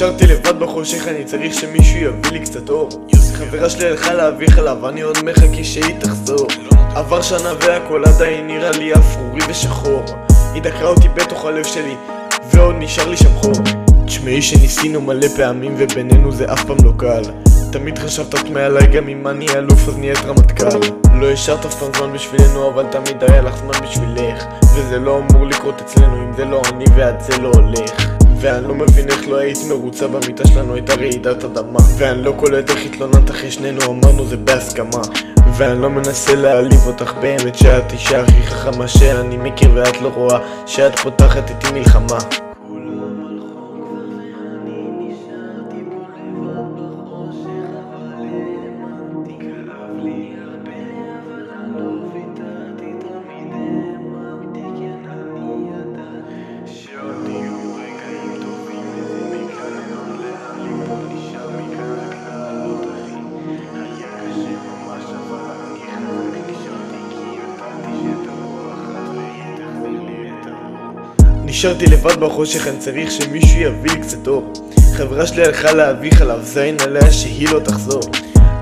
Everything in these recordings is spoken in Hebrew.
נשארתי לבד בחושך, אני צריך שמישהו יביא לי קצת אור. חברה שלי הלכה להביא חלב, אני עוד מחכה שהיא תחזור. עבר שנה והכל עדיין נראה לי אפרורי ושחור. היא דקרה אותי בתוך הלב שלי ועוד נשאר לי שם חור. תשמעי שניסינו מלא פעמים ובינינו זה אף פעם לא קל. תמיד חשבת את מעליי, גם אם אני אלוף אז נהיית רמטכ"ל. לא השארת אף פעם זמן בשבילנו, אבל תמיד היה לך זמן בשבילך. וזה לא אמור לקרות אצלנו, אם זה לא אני ואת זה לא הולך. ואני לא מבין איך לא היית מרוצה במיטה שלנו, הייתה רעידת אדמה. ואני לא קולט איך התלוננת אחרי שנינו אמרנו זה בהסכמה. ואני לא מנסה להעליב אותך באמת שאת אישה הכי חכמה שאני מכיר ואת לא רואה שאת פותחת איתי מלחמה. נשארתי לבד בחושך, אני צריך שמישהו יביא לי קצת אור. חברה שלי הלכה להביא חלב, זין עליה שהיא לא תחזור.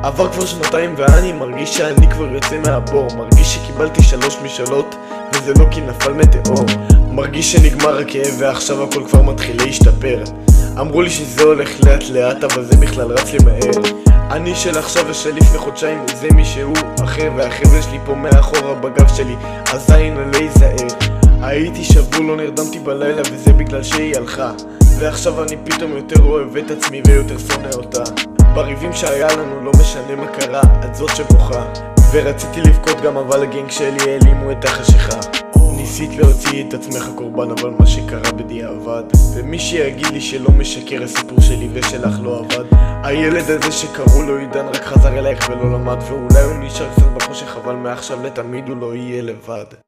עבר כבר שנתיים ואני מרגיש שאני כבר יוצא מהבור. מרגיש שקיבלתי 3 משאלות וזה לא כי נפל מטאור. מרגיש שנגמר הכאב ועכשיו הכל כבר מתחיל להשתפר. אמרו לי שזה הולך לאט לאט אבל זה בכלל רץ לי מהר. אני של עכשיו ושל לפני חודשיים זה מישהו אחר, והחבר'ה שלי פה מאחורה בגב שלי הזין עלי זהר. הייתי שבור, לא נרדמתי בלילה וזה בגלל שהיא הלכה. ועכשיו אני פתאום יותר אוהב את עצמי ויותר שונא אותה. בריבים שהיה לנו לא משנה מה קרה, את זאת שבוכה. ורציתי לבכות גם אבל הגנג שלי העלימו את החשיכה. ניסית להוציא את עצמך קורבן אבל מה שקרה בדיעבד. ומי שיגיד לי שלא משקר הסיפור שלי ושלך לא עבד. הילד הזה שקראו לו עידן רק חזר אלייך ולא למד, ואולי הוא נשאר קצת בחושך אבל מעכשיו לתמיד הוא לא יהיה לבד.